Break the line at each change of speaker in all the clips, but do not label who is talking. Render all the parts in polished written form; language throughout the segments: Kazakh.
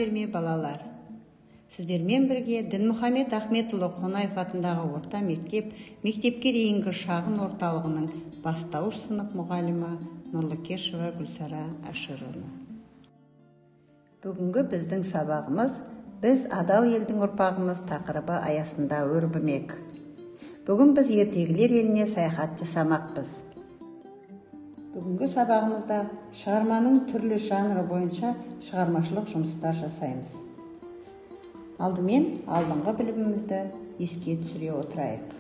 сәлеметсіздер ме, балалар? Сіздермен бірге Дінмұхамед Ахметұлы Қонаев атындағы орта мектепке дейінгі шағын орталығының бастауыш сынып мұғалімі Нұрлыкешова Гүлсара Ашырова. Бүгінгі біздің сабағымыз «Біз адал елдің ұрпағымыз» тақырыбы аясында өрбімек. Бүгін біз ертегілер еліне саяхат жасамақпыз. Бүгінгі сабағымызда шығарманың түрлі жанры бойынша шығармашылық жұмыстар жасаймыз. Алдымен алдыңғы білімімізді еске түсіре отырайық.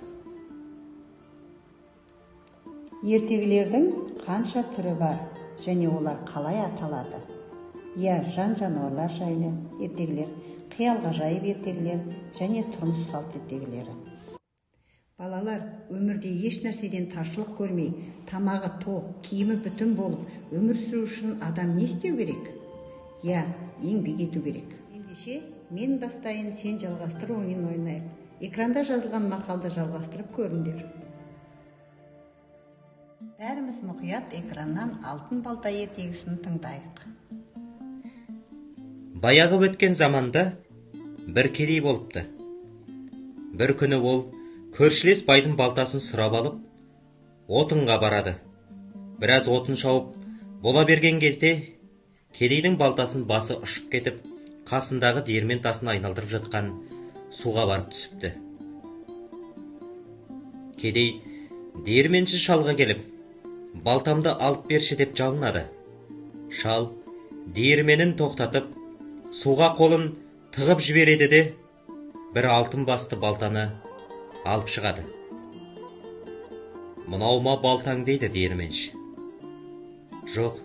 Ертегілердің қанша түрі бар және олар қалай аталады? Жан жануарлар жайлы ертегілер, қиялға жайып ертегілер және тұрмыс салт ертегілері. Балалар, өмірде еш нәрседен таршылық көрмей, тамағы тоқ, киімі бүтін болып, өмір сүру үшін адам не істеу керек? Еңбек ету керек. Ендеше, мен бастайын, сен жалғастыр, ойын ойнайық. Экранда жазылған мақалды жалғастырып көріңдер. Бәріміз мұқият экраннан алтын балта ертегісін тыңдайық.
Баяғы өткен заманда бір кедей болыпты. Бір күні ол көршілес байдың балтасын сұрап алып, отынға барады. Біраз отын шауып бола берген кезде, кедейдің балтасын басы ұшып кетіп, қасындағы диірмен тасын айналдырып жатқан суға барып түсіпті. Кедей диірменші шалға келіп, балтамды алып берші деп жалынады. Шал диірменін тоқтатып, суға қолын тығып жібереді де, бір алтын басты балтаны алып шығады. Мынау ма балтаң дейді диірменші. Жоқ,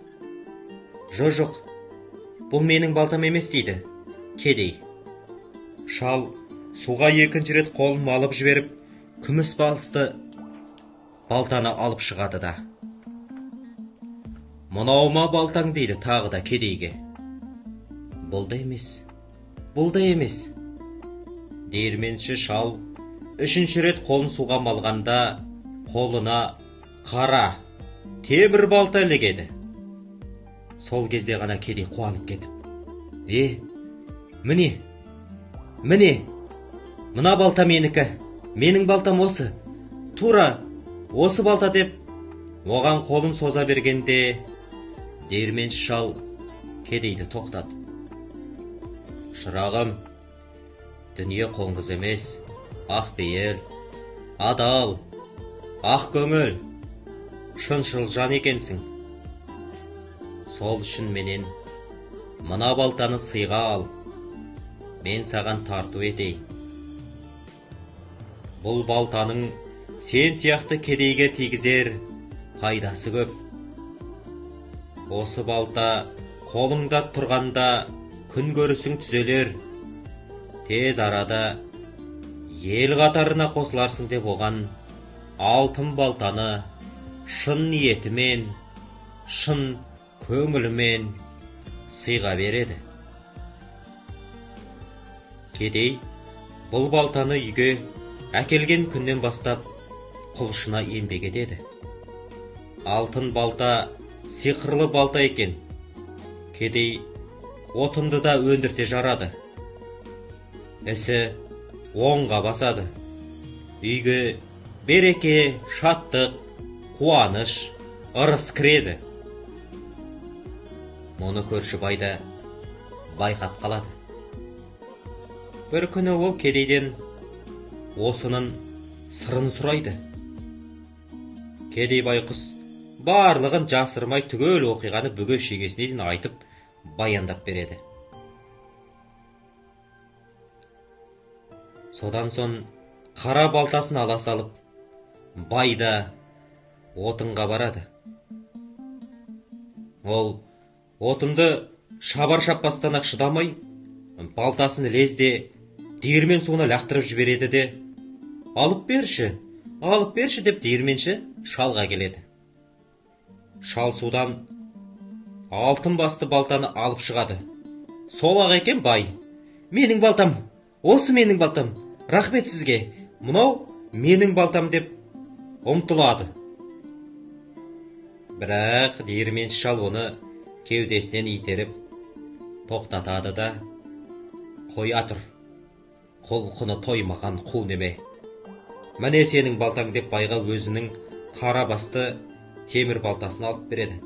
бұл менің балтам емес дейді кедей. Шал суға екінші рет қолын алып жіберіп, күміс басты балтаны алып шығады да. Мынау ма балтаң дейді тағы да кедейге. Бұл да емес. Диірменші шал үшінші рет қолын суға малғанда, қолына қара, темір балта ілігеді. Сол кезде ғана кедей қуанып кетіп, міне, мына балта менікі, менің балтам осы, тура осы балта деп, оған қолын соза бергенде, диірменші шал кедейді тоқтады. Шырағым, дүние қоңыз емес, ақ бейіл, адал, ақ көңіл, шыншыл жан екенсің. Сол үшін менен мына балтаны сыйға ал, мен саған тарту етейін. Бұл балтаның сен сияқты кедейге тигізер пайдасы көп. Осы балта қолыңда тұрғанда күн көрісің түзелер, тез арада ел қатарына қосыларсың деп оған алтын балтаны шын ниетімен, шын көңілімен сыйға береді. Кедей бұл балтаны үйге әкелген күннен бастап құлшына еңбек етеді. Алтын балта сиқырлы балта екен. Кедей отынды да өндірте жарады. Ісі оңға басады. Үйге береке, шаттық, қуаныш, ырыс кіреді. Мұны көрші байда байқап қалады. Бір күні ол кедейден осының сырын сұрайды. Кедей байқұс барлығын жасырмай түгел оқиғаны бүге шегесіне дейін айтып баяндап береді. Содан соң қара балтасын ала салып, байда отынға барады. Ол отынды шабар шаппастан-ақ шыдамай, балтасын лезде диірмен суына лақтырып жібереді де, алып берші деп диірменші шалға келеді. Шал судан алтын басты балтаны алып шығады. Сол-ақ екен бай. Менің балтам, осы менің балтам, рахмет сізге, мынау менің балтам деп ұмтылады. Бірақ диірменші шал оны кеудесінен итеріп тоқтатады да, тоя тұр. Құлқыны тоймаған қу неме. Міне сенің балтаң деп байға өзінің қара басты темір балтасын алып береді.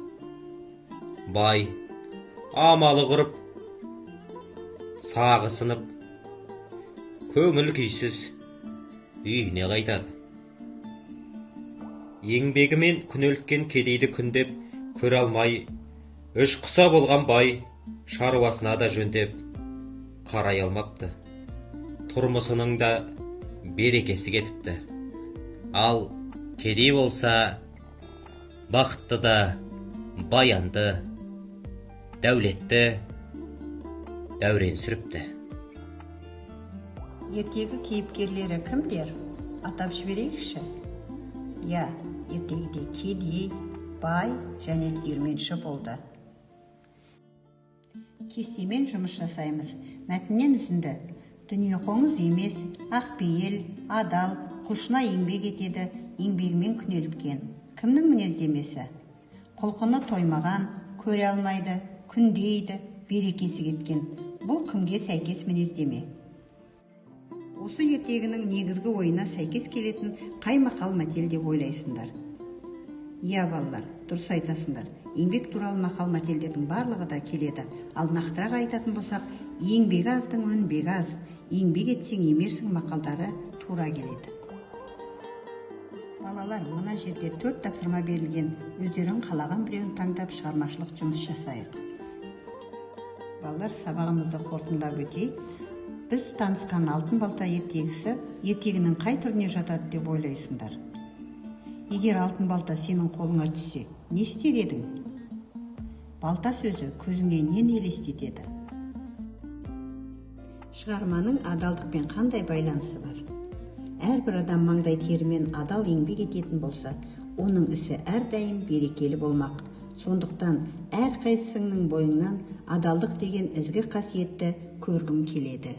Бай амалы құрып, сағы сынып, көңіл күйсіз үйіне қайтады. Еңбегімен күнелткен кедейді күндеп көре алмай, үш құса болған бай шаруасына да жөндеп қарай алмапты. Тұрмысының да берекесі кетіпті. Ал кедей болса бақытты да, баянды, дәулетті дәурен сүріпті.
Ертегі кейіпкерлері кімдер? Атап жіберейікші. Я, ертегіде кедей, бай және диірменші болды. Кестемен жұмыс жасаймыз. Мәтіннен үзінді. Дүние қоңыз емес, ақпейіл, адал, құлшына еңбек етеді, еңбегімен күнелткен. Кімнің мінездемесі? Құлқыны тоймаған, көре алмайды, күндейді, берекесі кеткен. Бұл кімге сәйкес мінездеме? Осы ертегінің негізгі ойына сәйкес келетін қай мақал мәтел деп ойлайсыңдар? Иә балалар, дұрыс айтасыңдар. Еңбек туралы мақал мәтелдердің барлығы да келеді. Ал нақтырақ айтатын болсақ, еңбегі аздың өнбегі аз, еңбек етсең емерсің мақалдары тура келеді. Балалар, мына жерде 4 тапсырма берілген. Өздерің қалаған біреуін таңдап шығармашылық жұмыс жасайық. Балалар, сабағымызды қорытындылап өтейік. Біз танысқан алтын балта ертегісі ертегінің қай түріне жатады деп ойлайсыңдар? Егер алтын балта сенің қолыңа түссе, не істер едің? Балта сөзі көзіңе нені елестетеді? Шығарманың адалдықпен қандай байланысы бар? Әрбір адам маңдай терімен адал еңбек ететін болса, оның ісі әрдайым берекелі болмақ. Сондықтан әрқайсыңның бойыңнан адалдық деген ізгі қасиетті көргім келеді.